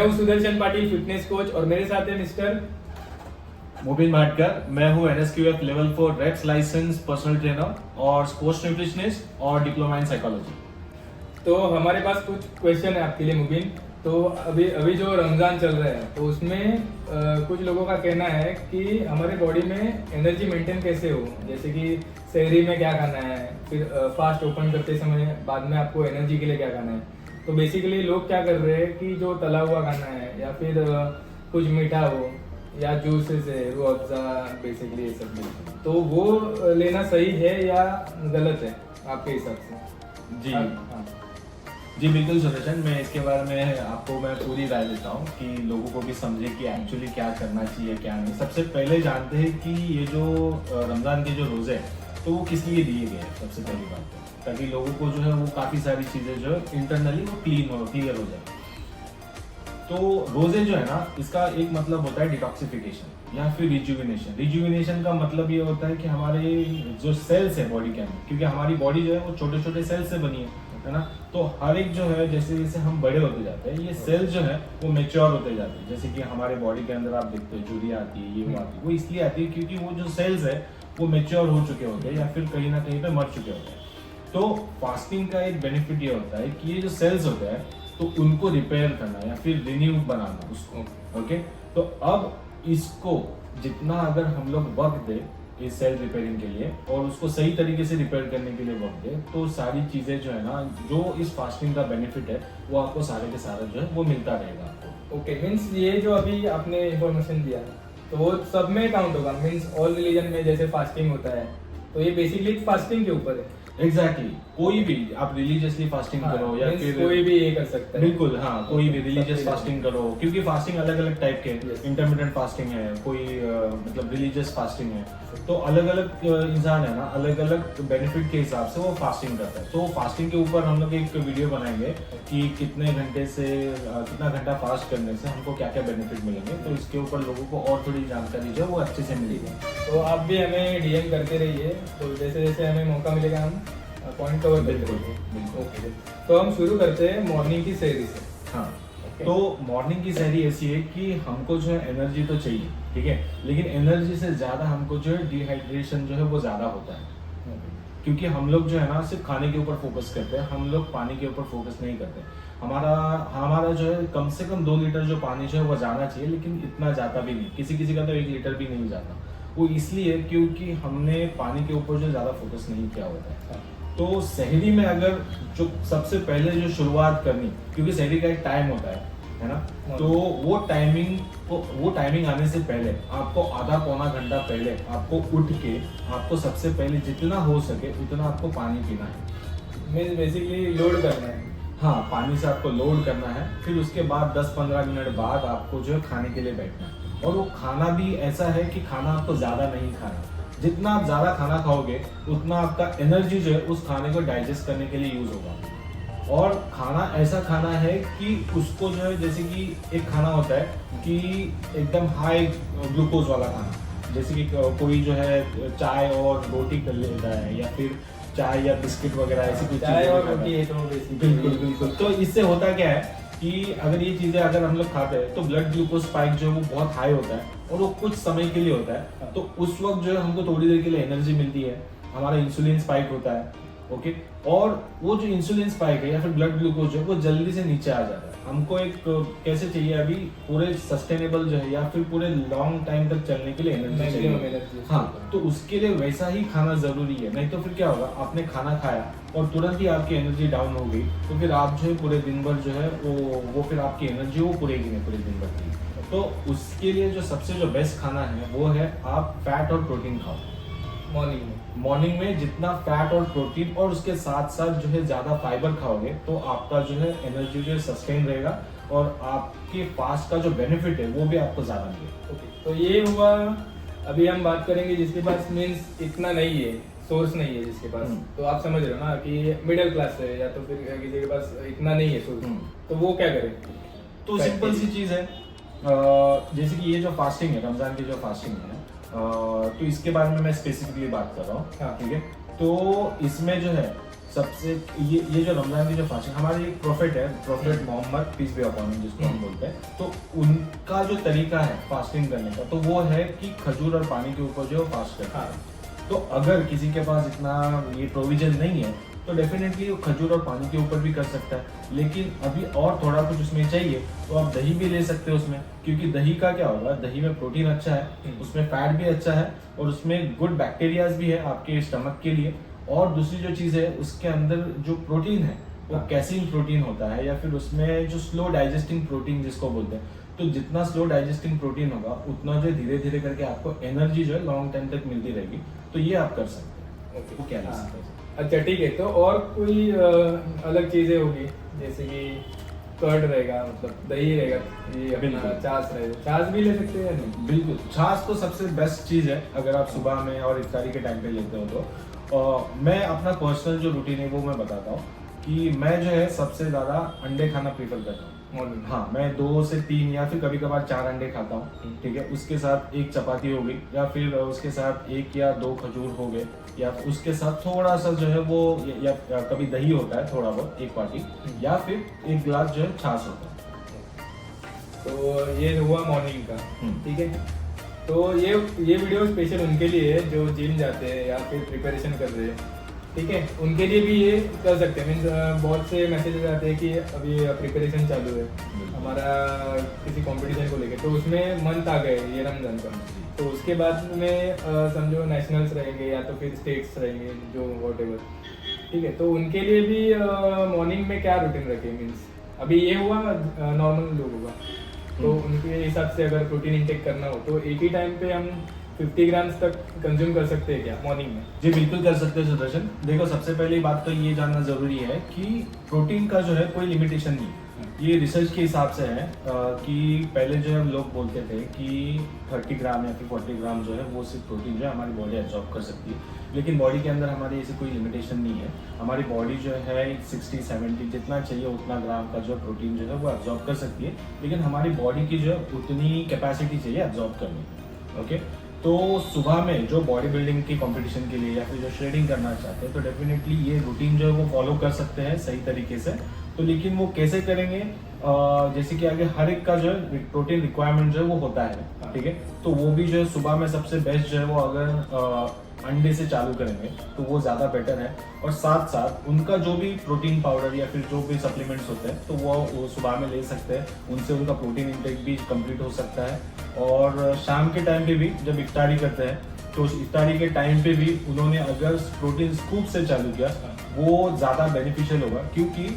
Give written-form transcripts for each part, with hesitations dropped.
हूँ Sudarshan Patil, fitness coach, और मेरे साथ है मिस्टर मोबिन भाटकर। मैं हूँ NSQF level 4 reps licence personal trainer और स्पोर्ट्स न्यूट्रिशनिस्ट और डिप्लोमा इन साइकोलॉजी। तो हमारे पास कुछ क्वेश्चन है आपके लिए मुबीन। तो अभी अभी जो रमज़ान चल रहा है तो उसमें कुछ लोगों का कहना है कि हमारे बॉडी में एनर्जी मेंटेन कैसे हो, जैसे कि सहरी में क्या खाना है, फिर फास्ट ओपन करते समय बाद में आपको एनर्जी के लिए क्या खाना है। तो बेसिकली लोग क्या कर रहे हैं कि जो तला हुआ खाना है या फिर कुछ मीठा हो या जूसेस है, रूह अफ़ज़ा, बेसिकली ये सब भी, तो वो लेना सही है या गलत है आपके हिसाब से? जी हाँ। जी बिल्कुल सुदर्शन, मैं इसके बारे में आपको मैं पूरी राय देता हूँ कि लोगों को भी समझे कि एक्चुअली क्या करना चाहिए क्या नहीं। सबसे पहले जानते हैं कि ये जो रमज़ान के जो रोज़े हैं तो वो किस लिए दिए गए हैं। सबसे पहली बात ताकि लोगों को जो है वो काफ़ी सारी चीज़ें जो है इंटरनली वो क्लियर हो जाए। तो रोजे जो है ना, इसका एक मतलब होता है डिटॉक्सिफिकेशन या फिर रिजुविनेशन। रिजुविनेशन का मतलब ये होता है कि हमारे जो सेल्स है बॉडी के अंदर, क्योंकि हमारी बॉडी जो है वो छोटे छोटे सेल्स से बनी है ना, तो हर एक जो है जैसे जैसे हम बड़े होते जाते हैं ये सेल्स जो है वो मेच्योर होते जाते हैं। जैसे कि हमारे बॉडी के अंदर आप देखते हो झुर्रियाँ आती है, ये वो आती है, वो इसलिए आती है क्योंकि वो जो सेल्स है वो मेच्योर हो चुके होते हैं या फिर कहीं ना कहीं पे मर चुके होते हैं। तो फास्टिंग का एक बेनिफिट ये होता है कि ये जो सेल्स होते हैं तो उनको रिपेयर करना या फिर रिन्यू बनाना उसको। ओके, तो अब इसको जितना अगर हम लोग वक्त दे इस सेल रिपेयरिंग के लिए और उसको सही तरीके से रिपेयर करने के लिए वक्त दे, तो सारी चीजें जो है ना, जो इस फास्टिंग का बेनिफिट है वो आपको सारे के सारा जो है वो मिलता रहेगा आपको। ओके, मीन्स ये जो अभी आपने इंफॉर्मेशन दिया तो वो सब में काउंट होगा, मीन्स ऑल रिलीजन में जैसे फास्टिंग होता है तो ये बेसिकली फास्टिंग के ऊपर है। एग्जैक्टली कोई भी आप रिलीजियसली फास्टिंग करो या फिर कोई भी ये कर सकता है। बिल्कुल हाँ, कोई भी रिलीजियस फास्टिंग करो, क्योंकि फास्टिंग अलग अलग टाइप के हैं। इंटरमिटेंट फास्टिंग है, कोई मतलब रिलीजियस फास्टिंग है, तो अलग अलग इंसान है ना, अलग अलग बेनिफिट के हिसाब से वो फास्टिंग करता है। तो फास्टिंग के ऊपर हम लोग एक वीडियो बनाएंगे कि कितने घंटे से कितना घंटा फास्ट करने से हमको क्या क्या बेनिफिट मिलेंगे, तो इसके ऊपर लोगों को और थोड़ी जानकारी जो है वो अच्छे से मिलेगी। तो आप भी हमें DM करते रहिए, तो जैसे जैसे हमें मौका मिलेगा हम पॉइंट कवर करते रहेंगे। ओके, तो हम शुरू करते हैं मॉर्निंग की सहरी से। हाँ, तो मॉर्निंग की सहरी ऐसी है कि हमको जो है एनर्जी तो चाहिए, ठीक है, लेकिन एनर्जी से ज्यादा हमको जो है डिहाइड्रेशन जो है वो ज्यादा होता है। क्योंकि हम लोग जो है ना सिर्फ खाने के ऊपर फोकस करते हैं, हम लोग पानी के ऊपर फोकस नहीं करते। हमारा जो है कम से कम 2 लीटर जो पानी जो है वो जाना चाहिए, लेकिन इतना जाता भी नहीं, किसी किसी का तो 1 लीटर भी नहीं जाता। वो इसलिए क्योंकि हमने पानी के ऊपर जो ज्यादा फोकस नहीं किया होता है। तो सहरी में अगर जो सबसे पहले जो शुरुआत करनी, क्योंकि सहरी का एक टाइम होता है ना, तो वो टाइमिंग आने से पहले आपको आधा पौना घंटा पहले आपको उठ के आपको सबसे पहले जितना हो सके उतना आपको पानी पीना है। मीन्स बेसिकली लोड करना है। हाँ, पानी से आपको लोड करना है। फिर उसके बाद 10-15 मिनट बाद आपको जो है खाने के लिए बैठना है। और वो खाना भी ऐसा है कि खाना आपको ज्यादा नहीं खाना। जितना आप ज्यादा खाना खाओगे उतना आपका एनर्जी जो है उस खाने को डाइजेस्ट करने के लिए यूज होगा। और खाना ऐसा खाना है कि उसको जो है, जैसे कि एक खाना होता है कि एकदम हाई ग्लूकोज वाला खाना, जैसे कि कोई जो है चाय और रोटी कर लेता है या फिर चाय या बिस्किट वगैरह ऐसी कुछ चाय और रोटी है तो बिल्कुल बिल्कुल। तो इससे होता क्या है कि अगर ये चीजें अगर हम लोग खाते हैं तो ब्लड ग्लूकोज स्पाइक जो है वो बहुत हाई होता है और वो कुछ समय के लिए होता है। तो उस वक्त जो है हमको थोड़ी देर के लिए एनर्जी मिलती है, हमारा इंसुलिन स्पाइक होता है। ओके, और वो जो इंसुलिन स्पाइक है या फिर ब्लड ग्लूकोज है वो जल्दी से नीचे आ जाता है। हमको एक कैसे चाहिए अभी पूरे सस्टेनेबल जो है या फिर पूरे लॉन्ग टाइम तक चलने के लिए एनर्जी चाहिए। हाँ, तो उसके लिए वैसा ही खाना जरूरी है। नहीं तो फिर क्या होगा, आपने खाना खाया और तुरंत ही आपकी एनर्जी डाउन हो गई तो फिर आप जो है पूरे दिन भर जो है वो फिर आपकी एनर्जी वो पूरेगी नहीं पूरे दिन भर की। तो उसके लिए जो सबसे जो बेस्ट खाना है वो है आप फैट और प्रोटीन खाओ मॉर्निंग में जितना फैट और प्रोटीन और उसके साथ साथ जो है ज्यादा फाइबर खाओगे तो आपका जो है एनर्जी जो है सस्टेन रहेगा और आपके फास्ट का जो बेनिफिट है वो भी आपको ज्यादा मिलेगा। ओके, तो ये हुआ। अभी हम बात करेंगे जिसके पास मीन्स इतना नहीं है, सोर्स नहीं है जिसके पास, तो आप समझ रहे हो ना कि मिडिल क्लास है या तो फिर किसी के पास इतना नहीं है सोर्स, तो वो क्या करे? तो सिंपल सी चीज है, जैसे कि ये जो फास्टिंग है, रमजान की जो फास्टिंग है, तो इसके बारे में मैं स्पेसिफिकली बात कर रहा हूँ। हाँ। ठीक है, तो इसमें जो है सबसे ये जो रमजान की जो फास्टिंग हमारे एक प्रॉफिट है, prophet Muhammad peace be upon him जिसको हम बोलते हैं, तो उनका जो तरीका है फास्टिंग करने का तो वो है कि खजूर और पानी के ऊपर जो फास्ट करता है। तो अगर किसी के पास इतना ये प्रोविजन नहीं है तो डेफिनेटली वो खजूर और पानी के ऊपर भी कर सकता है। लेकिन अभी और थोड़ा कुछ उसमें चाहिए तो आप दही भी ले सकते हो उसमें, क्योंकि दही का क्या होगा, दही में प्रोटीन अच्छा है, उसमें फैट भी अच्छा है और उसमें गुड बैक्टीरियाज भी है आपके स्टमक के लिए। और दूसरी जो चीज़ है उसके अंदर जो प्रोटीन है वो कैसीन प्रोटीन होता है, या फिर उसमें जो स्लो डाइजेस्टिंग प्रोटीन जिसको बोलते हैं। तो जितना स्लो डाइजेस्टिंग प्रोटीन होगा उतना जो धीरे धीरे करके आपको एनर्जी जो है लॉन्ग टाइम तक मिलती रहेगी। तो ये आप कर सकते हैं। वो क्या ले सकते हैं। अच्छा ठीक है, तो और कोई अलग चीजें होगी जैसे कि कर्ड रहेगा, मतलब दही रहेगा, ये अपना छाछ रहेगा, छाछ भी ले सकते हैं या नहीं? बिल्कुल, छाछ तो सबसे बेस्ट चीज़ है अगर आप सुबह में और इफ्तारी के टाइम पे लेते हो तो। मैं अपना पर्सनल जो रूटीन है वो मैं बताता हूँ कि मैं जो है सबसे ज़्यादा अंडे खाना प्रीफर करता हूँ। हाँ, मैं 2 से 3 या फिर कभी कभार 4 अंडे खाता हूँ, ठीक है। उसके साथ एक चपाती हो गई, या फिर उसके साथ 1 या 2 खजूर हो गए, या उसके साथ थोड़ा सा जो है वो या कभी दही होता है थोड़ा बहुत 1 पार्टी, या फिर 1 गिलास जो है छाछ होता है। तो ये हुआ मॉर्निंग का, ठीक है। तो ये वीडियो स्पेशल उनके लिए है जो जिम जाते हैं या फिर प्रिपरेशन कर रहे हैं, ठीक है, उनके लिए भी ये कर सकते हैं। मीन्स बहुत से मैसेजेस आते हैं कि अभी प्रिपरेशन चालू है हमारा किसी कंपटीशन को लेकर, तो उसमें मंथ आ गए ये रमजान का, तो उसके बाद में समझो नेशनल्स रहेंगे या तो फिर स्टेट्स रहेंगे जो वॉटेवर, ठीक है। तो उनके लिए भी मॉर्निंग में क्या रूटीन रखें? मीन्स अभी ये हुआ नॉर्मल लोगों का, तो उनके हिसाब से अगर प्रोटीन इंटेक करना हो तो एक ही टाइम पे हम 50 ग्राम्स तक कंज्यूम कर सकते हैं क्या मॉर्निंग में? जी बिल्कुल कर सकते हैं सुदर्शन। देखो, सबसे पहली बात तो ये जानना जरूरी है कि प्रोटीन का जो है कोई लिमिटेशन नहीं। ये रिसर्च के हिसाब से है कि पहले जो है लोग बोलते थे कि 30 ग्राम या फिर 40 ग्राम जो है वो सिर्फ प्रोटीन जो है हमारी बॉडी एब्जॉर्ब कर सकती है, लेकिन बॉडी के अंदर हमारी ऐसी कोई लिमिटेशन नहीं है। हमारी बॉडी जो है 60-70 जितना चाहिए उतना ग्राम का जो प्रोटीन जो है वो एब्जॉर्ब कर सकती है, लेकिन हमारी बॉडी की जो है उतनी कैपेसिटी चाहिए एब्जॉर्ब करने की। ओके, तो सुबह में जो बॉडी बिल्डिंग की कंपटीशन के लिए या फिर जो श्रेडिंग करना चाहते हैं तो डेफिनेटली ये रूटीन जो है वो फॉलो कर सकते हैं सही तरीके से। तो लेकिन वो कैसे करेंगे, जैसे कि आगे हर एक का जो है प्रोटीन रिक्वायरमेंट जो है वो होता है, ठीक है। तो वो भी जो है सुबह में सबसे बेस्ट जो है वो अगर अंडे से चालू करेंगे तो वो ज़्यादा बेटर है। और साथ साथ उनका जो भी प्रोटीन पाउडर या फिर जो भी सप्लीमेंट्स होते हैं तो वो सुबह में ले सकते हैं, उनसे उनका प्रोटीन इंटेक भी कंप्लीट हो सकता है। और शाम के टाइम पे भी जब इफ्तारी करते हैं तो इफ्तारी के टाइम पे भी उन्होंने अगर प्रोटीन स्कूप से चालू किया वो ज़्यादा बेनिफिशियल होगा, क्योंकि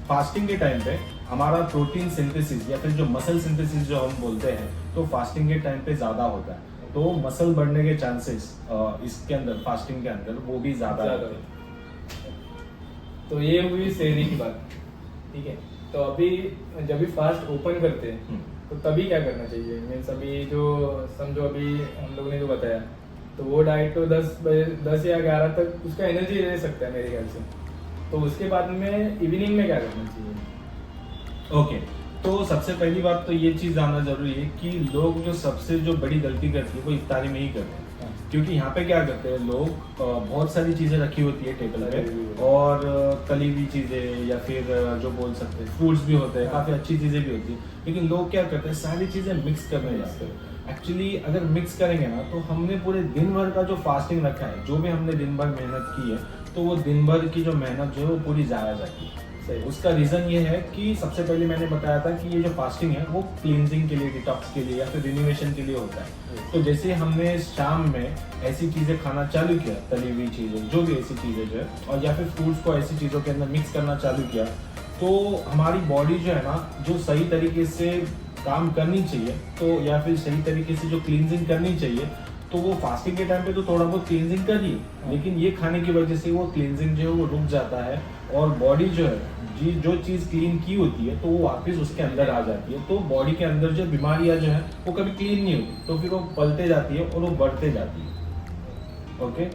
फास्टिंग के टाइम पे हमारा प्रोटीन सिंथेसिस या फिर जो मसल सिंथेसिस जो हम बोलते हैं तो फास्टिंग के टाइम पे ज़्यादा होता है, तो मसल बढ़ने के चांसेस इसके अंदर फास्टिंग के अंदर वो भी ज़्यादा होते हैं। तो ये हुई सेहरी की बात, ठीक है। तो अभी जब भी फास्ट ओपन करते हैं तो तभी क्या करना चाहिए? मीन्स अभी जो समझो अभी हम लोगों ने जो बताया तो वो डाइट तो 10 या 11 तक उसका एनर्जी रह सकता है मेरे ख्याल से, तो उसके बाद में इवनिंग में क्या करना चाहिए? ओके, तो सबसे पहली बात तो ये चीज़ जानना जरूरी है कि लोग जो सबसे जो बड़ी गलती करते हैं वो इफ्तारी में ही करते हैं। क्योंकि यहाँ पे क्या करते हैं लोग, बहुत सारी चीज़ें रखी होती है टेबल पे और तली हुई चीज़ें या फिर जो बोल सकते हैं फ्रूट्स भी होते हैं, काफ़ी अच्छी चीज़ें भी होती है, लेकिन लोग क्या करते हैं सारी चीज़ें मिक्स करने जाते हैं। एक्चुअली अगर मिक्स करेंगे ना तो हमने पूरे दिन भर का जो फास्टिंग रखा है, जो भी हमने दिन भर मेहनत की है, तो वो दिन भर की जो मेहनत जो है वो पूरी जाया जाती है। उसका रीज़न ये है कि सबसे पहले मैंने बताया था कि ये जो फास्टिंग है वो क्लींजिंग के लिए, डिटॉक्स के लिए या फिर रिन्यूएशन के लिए होता है। तो जैसे हमने शाम में ऐसी चीज़ें खाना चालू किया, तली हुई चीज़ें, जो भी ऐसी चीज़ें जो है, और या फिर फ्रूट्स को ऐसी चीज़ों के अंदर मिक्स करना चालू किया, तो हमारी बॉडी जो है ना जो सही तरीके से काम करनी चाहिए, तो या फिर सही तरीके से जो क्लींजिंग करनी चाहिए, तो वो फास्टिंग के टाइम पे तो थोड़ा बहुत क्लींजिंग कर रही है, लेकिन ये खाने की वजह से वो क्लींजिंग जो है वो रुक जाता है और बॉडी जो है जो चीज़ क्लीन की होती है तो वो वापस उसके अंदर आ जाती है। तो बॉडी के अंदर जो बीमारियां जो है वो कभी क्लीन नहीं होती, तो फिर वो पलते जाती है और वो बढ़ते जाती है। ओके,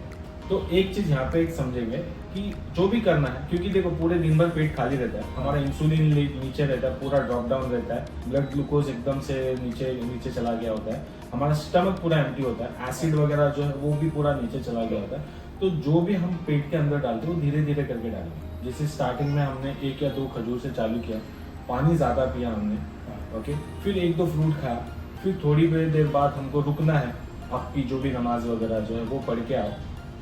तो एक चीज़ यहाँ पे एक समझेंगे कि जो भी करना है, क्योंकि देखो पूरे दिन भर पेट खाली रहता है, हमारा इंसुलिन नीचे रहता है, पूरा ड्रॉप डाउन रहता है, ब्लड ग्लूकोज एकदम से नीचे चला गया होता है, हमारा स्टमक पूरा एम्प्टी होता है, एसिड वगैरह जो है वो भी पूरा नीचे चला गया होता है। तो जो भी हम पेट के अंदर डालते हैं वो धीरे धीरे करके डालें। जैसे स्टार्टिंग में हमने 1 या 2 खजूर से चालू किया, पानी ज़्यादा पिया हमने, ओके, फिर 1-2 फ्रूट खाया, फिर थोड़ी देर बाद हमको रुकना है, आपकी जो भी नमाज वगैरह जो है वो पढ़ के आओ,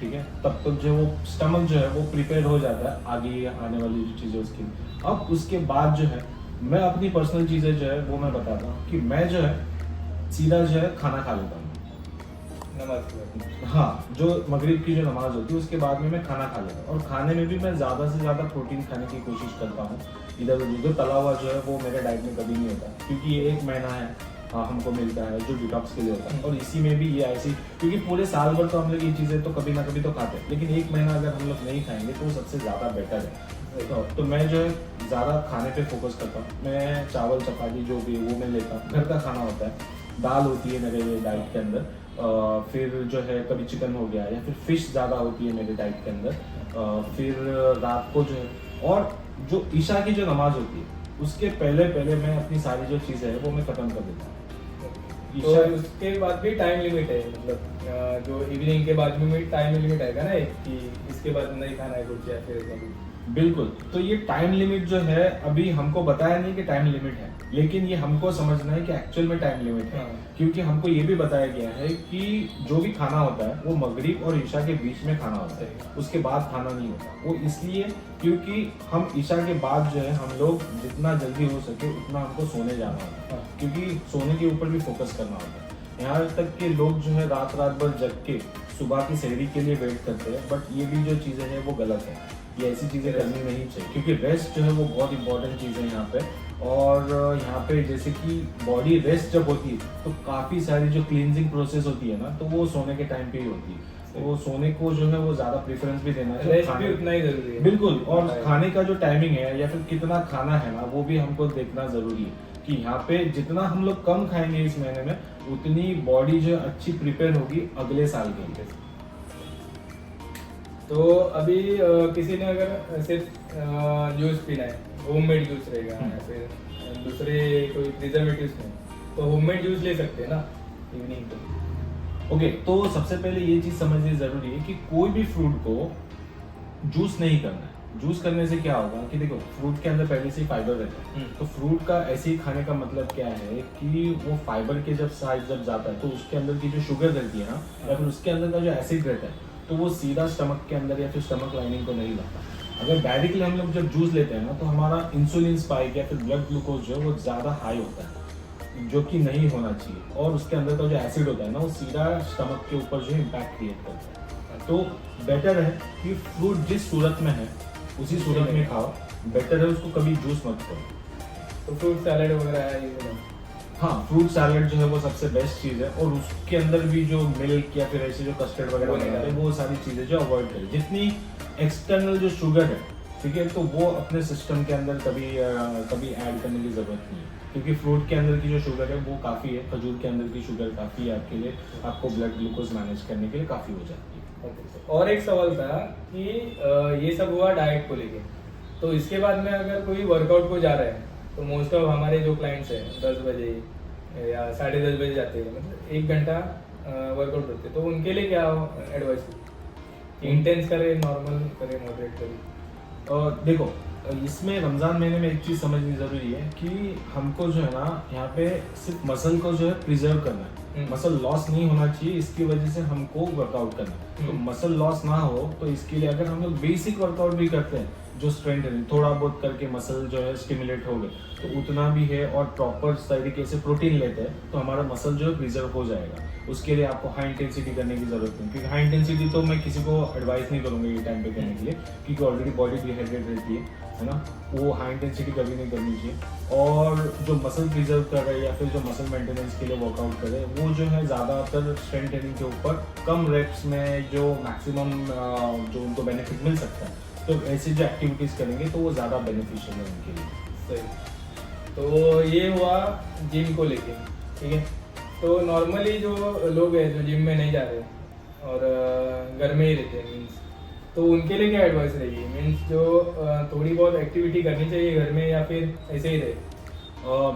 ठीक है, तब तक जो वो स्टमक जो है वो प्रिपेयर हो जाता है आगे आने वाली जो चीज़ें उसकी। अब उसके बाद जो है मैं अपनी पर्सनल चीज़ें जो है वो मैं बताता हूँ कि मैं जो है सीधा जो है खाना खा लेता हूँ। नमाज के बाद। हाँ, जो मगरिब की जो नमाज होती है उसके बाद में मैं खाना खा लेता हूँ, और खाने में भी मैं ज़्यादा से ज़्यादा प्रोटीन खाने की कोशिश करता हूँ। इधर उधर तला हुआ जो है वो मेरे डाइट में कभी नहीं होता, क्योंकि ये 1 महीना है हमको मिलता है जो डिटॉक्स के लिए होता है, और इसी में भी ये ऐसी, क्योंकि पूरे साल भर तो हम लोग ये चीज़ें तो कभी ना कभी तो खाते हैं, लेकिन 1 महीना अगर हम लोग नहीं खाएंगे तो वो सबसे ज़्यादा बेटर है। तो मैं जो है ज़्यादा खाने पे फोकस करता हूँ। मैं चावल चपाती जो भी वो मैं लेता हूँ, घर का खाना होता है, दाल होती है मेरे डाइट के अंदर, फिर जो है कभी चिकन हो गया या फिर फिश ज़्यादा होती है मेरे डाइट के अंदर, फिर रात को जो है, और जो ईशा की जो नमाज होती है उसके पहले पहले मैं अपनी सारी जो चीज़ें हैं वो मैं ख़त्म कर देता हूँ। तो उसके बाद भी टाइम लिमिट है, मतलब जो इवनिंग के बाद में भी टाइम लिमिट आएगा ना एक, कि इसके बाद नहीं खाना है कुछ या फिर कभी। बिल्कुल, तो ये टाइम लिमिट जो है अभी हमको बताया नहीं कि टाइम लिमिट है, लेकिन ये हमको समझना है कि एक्चुअल में टाइम लिमिट है। क्योंकि हमको ये भी बताया गया है कि जो भी खाना होता है वो मगरिब और ईशा के बीच में खाना होता है, उसके बाद खाना नहीं होता। वो इसलिए क्योंकि हम ईशा के बाद जो है हम लोग जितना जल्दी हो सके उतना हमको सोने जाना होता है, क्योंकि सोने के ऊपर भी फोकस करना होता है। यहाँ तक कि लोग जो है रात भर जग के सुबह की सहरी के लिए वेट करते हैं, बट ये भी जो चीज़ें हैं वो गलत है, ये ऐसी चीज़ें करनी नहीं चाहिए, क्योंकि रेस्ट जो है वो बहुत इंपॉर्टेंट चीज़ है यहाँ पे। और यहाँ पे जैसे कि बॉडी रेस्ट जब होती है तो काफ़ी सारी जो क्लींजिंग प्रोसेस होती है ना, तो वो सोने के टाइम पे ही होती है, तो वो सोने को जो है वो ज़्यादा प्रेफरेंस भी देना चाहिए। रेस्ट भी उतना ही जरूरी है। बिल्कुल, और खाने का जो टाइमिंग है या फिर कितना खाना है ना वो भी हमको देखना ज़रूरी है, कि यहाँ पे जितना हम लोग कम खाएंगे इस महीने में उतनी बॉडी जो अच्छी प्रिपेयर होगी अगले साल के लिए। तो अभी किसी ने अगर सिर्फ जूस पीना है, होममेड जूस रहेगा या फिर दूसरे कोई प्रिजर्वेटिव्स नहीं, तो होममेड जूस ले सकते हैं ना इवनिंग पे। ओके, तो सबसे पहले ये चीज़ समझनी ज़रूरी है कि कोई भी फ्रूट को जूस नहीं करना है। जूस करने से क्या होगा कि देखो फ्रूट के अंदर पहले से ही फाइबर रहता है, तो फ्रूट का ऐसे ही खाने का मतलब क्या है कि वो फाइबर के जब साइज जब जाता है तो उसके अंदर की जो शुगर रहती है ना, या फिर उसके अंदर का जो एसिड रहता है, तो वो सीधा स्टमक के अंदर या फिर स्टमक लाइनिंग को नहीं लगता। अगर डायरेक्टली हम लोग जब जूस लेते हैं ना तो हमारा इंसुलिन स्पाइक या फिर ब्लड ग्लूकोज जो है वो ज़्यादा हाई होता है, जो कि नहीं होना चाहिए, और उसके अंदर का जो एसिड होता है ना वो सीधा स्टमक के ऊपर जो इम्पैक्ट क्रिएट करता है। तो बेटर है कि फ्रूट जिस सूरत में है उसी सूरत में खाओ, बेटर है उसको कभी जूस मत करो। तो फ्रूट सैलेड वगैरह है ये सब। हाँ, फ्रूट सैलेड जो है वो सबसे बेस्ट चीज़ है, और उसके अंदर भी जो मिल्क या फिर ऐसे जो कस्टर्ड वगैरह वगैरह है वो सारी चीज़ें जो अवॉइड करें। जितनी एक्सटर्नल जो शुगर है, ठीक है, तो वो अपने सिस्टम के अंदर कभी ऐड करने की ज़रूरत नहीं है, क्योंकि फ्रूट के अंदर की जो शुगर है वो काफ़ी है, खजूर के अंदर की शुगर काफ़ी है आपके लिए, आपको ब्लड ग्लूकोज मैनेज करने के लिए काफ़ी हो जाती है। और एक सवाल था कि ये सब हुआ डाइट को लेके, तो इसके बाद में अगर कोई वर्कआउट को जा रहा है तो मोस्ट ऑफ हमारे जो क्लाइंट्स हैं 10 बजे या 10:30 बजे जाते हैं, मतलब 1 घंटा वर्कआउट करते हैं, तो उनके लिए क्या एडवाइस है? इंटेंस करे, नॉर्मल करे, मॉडरेट करे? देखो, इसमें रमज़ान महीने में एक चीज़ समझनी ज़रूरी है कि हमको जो है ना यहाँ पे सिर्फ मसल को जो है प्रिजर्व करना है, मसल लॉस नहीं होना चाहिए, इसकी वजह से हमको वर्कआउट करना है। तो मसल लॉस ना हो तो इसके लिए अगर हम लोग बेसिक वर्कआउट भी करते हैं, जो स्ट्रेंथ ट्रेनिंग थोड़ा बहुत करके मसल जो है स्टिमुलेट हो गए, तो उतना भी है, और प्रॉपर तरीके से प्रोटीन लेते हैं तो हमारा मसल जो है प्रिजर्व हो जाएगा। उसके लिए आपको हाई इंटेंसिटी करने की ज़रूरत नहीं, क्योंकि हाई इंटेंसिटी तो मैं किसी को एडवाइस नहीं करूँगा ये टाइम पे करने के लिए, क्योंकि ऑलरेडी बॉडी डिहाइड्रेट रहती है ना, वो हाई इंटेंसिटी कभी नहीं करनी चाहिए। और जो मसल प्रिजर्व कर रहे हैं या फिर जो मसल मेंटेनेंस के लिए वर्कआउट कर रहे हैं वो जो है ज़्यादातर स्ट्रेंथ ट्रेनिंग के ऊपर कम रेप्स में जो मैक्सिमम जो उनको बेनिफिट मिल सकता है, तो ऐसी जो एक्टिविटीज़ करेंगे तो वो ज़्यादा बेनिफिशियल है उनके लिए। सही। तो ये हुआ जिम को लेके, ठीक है। तो नॉर्मली जो लोग हैं जो जिम में नहीं जा रहे और घर में ही रहते हैं, मीन्स, तो उनके लिए क्या एडवाइस रहेगी? मीन्स जो थोड़ी बहुत एक्टिविटी करनी चाहिए घर में या फिर ऐसे ही रहे?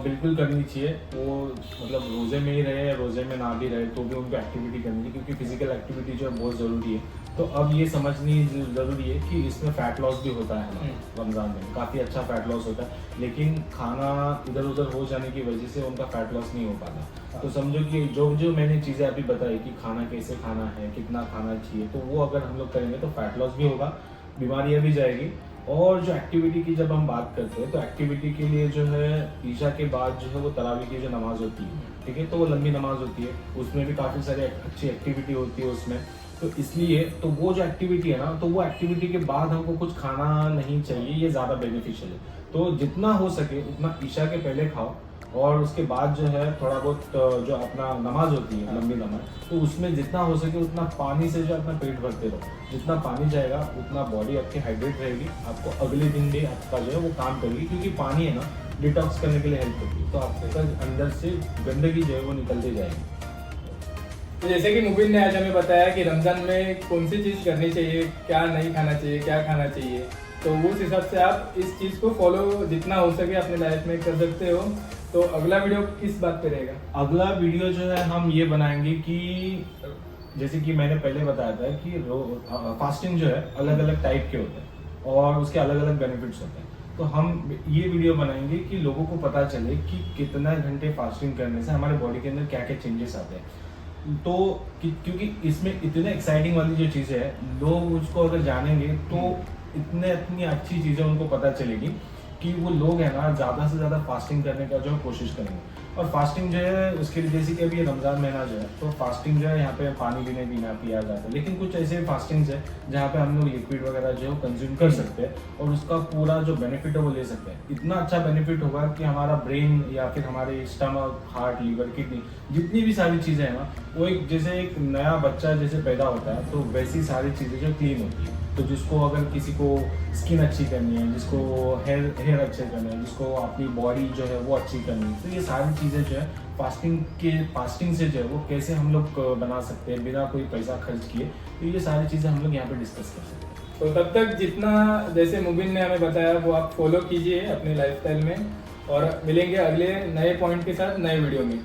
बिल्कुल करनी चाहिए। वो मतलब रोज़े में ही रहे या रोज़े में ना भी रहे तो भी उनको एक्टिविटी करनी चाहिए, क्योंकि फिजिकल एक्टिविटी जो है बहुत ज़रूरी है। तो अब ये समझनी ज़रूरी है कि इसमें फ़ैट लॉस भी होता है हमारा रमज़ान में, काफ़ी अच्छा फ़ैट लॉस होता है, लेकिन खाना इधर उधर हो जाने की वजह से उनका फ़ैट लॉस नहीं हो पाता। तो समझो कि जो जो मैंने चीज़ें अभी बताई कि खाना कैसे खाना है, कितना खाना चाहिए, तो वो अगर हम लोग करेंगे तो फ़ैट लॉस भी होगा, बीमारियाँ भी जाएगी। और जो एक्टिविटी की जब हम बात करते हैं तो एक्टिविटी के लिए जो है ईशा के बाद जो है वो तरावी की जो नमाज होती है, ठीक है, तो वो लंबी नमाज होती है, उसमें भी काफ़ी सारी अच्छी एक्टिविटी होती है उसमें। तो इसलिए तो वो जो एक्टिविटी है ना, तो वो एक्टिविटी के बाद हमको कुछ खाना नहीं चाहिए, ये ज़्यादा बेनिफिशियल है। तो जितना हो सके उतना ईशा के पहले खाओ, और उसके बाद जो है थोड़ा बहुत जो अपना नमाज होती है लंबी नमाज, तो उसमें जितना हो सके उतना पानी से जो अपना पेट भरते रहो। जितना पानी जाएगा उतना बॉडी आपकी हाइड्रेट रहेगी, आपको अगले दिन भी आपका जो है वो काम करेगी, क्योंकि पानी है ना डिटॉक्स करने के लिए हेल्प करती है, तो आपके अंदर से गंदगी जो है वो निकलती जाएगी। तो जैसे कि मुबीन ने आज हमें बताया कि रमज़ान में कौन सी चीज़ करनी चाहिए, क्या नहीं खाना चाहिए, क्या खाना चाहिए, तो उस हिसाब से आप इस चीज़ को फॉलो जितना हो सके अपने लाइफ में कर सकते हो। तो अगला वीडियो किस बात पे रहेगा? अगला वीडियो जो है हम ये बनाएंगे कि जैसे कि मैंने पहले बताया था कि फास्टिंग जो है अलग अलग टाइप के होते हैं और उसके अलग अलग बेनिफिट्स होते हैं। तो हम ये वीडियो बनाएंगे कि लोगों को पता चले कि कितना घंटे फास्टिंग करने से हमारे बॉडी के अंदर क्या क्या चेंजेस आते हैं। तो क्योंकि इसमें इतने एक्साइटिंग वाली जो चीज़ें हैं, लोग उसको अगर जानेंगे तो इतनी अच्छी चीज़ें उनको पता चलेगी कि वो लोग है ना ज़्यादा से ज़्यादा फास्टिंग करने का जो है कोशिश करेंगे। और फास्टिंग जो है उसके लिए जैसे कि अभी ये रमज़ान महीना जो है, तो फास्टिंग जो है यहाँ पे पानी भी नहीं पीना पिया जाता है, लेकिन कुछ ऐसे फास्टिंग्स है जहाँ पे हम लोग लिक्विड वगैरह जो है कंज्यूम कर सकते हैं और उसका पूरा जो बेनिफिट है वो ले सकते हैं। इतना अच्छा बेनिफिट होगा कि हमारा ब्रेन या फिर हमारे स्टमक, हार्ट, लीवर, किडनी, जितनी भी सारी चीज़ें हैं ना, वो एक जैसे एक नया बच्चा जैसे पैदा होता है, तो वैसी सारी चीज़ें जो क्लीन होती है। तो जिसको अगर किसी को स्किन अच्छी करनी है, जिसको हेयर अच्छे करने हैं, जिसको अपनी बॉडी जो है वो अच्छी करनी है, तो ये सारी चीज़ें जो है फास्टिंग से जो है वो कैसे हम लोग बना सकते हैं बिना कोई पैसा खर्च किए, तो ये सारी चीज़ें हम लोग यहाँ पे डिस्कस कर सकते हैं। तो तब तक जितना जैसे मुबीन ने हमें बताया वो आप फॉलो कीजिए अपने लाइफस्टाइल में, और मिलेंगे अगले नए पॉइंट के साथ नए वीडियो में।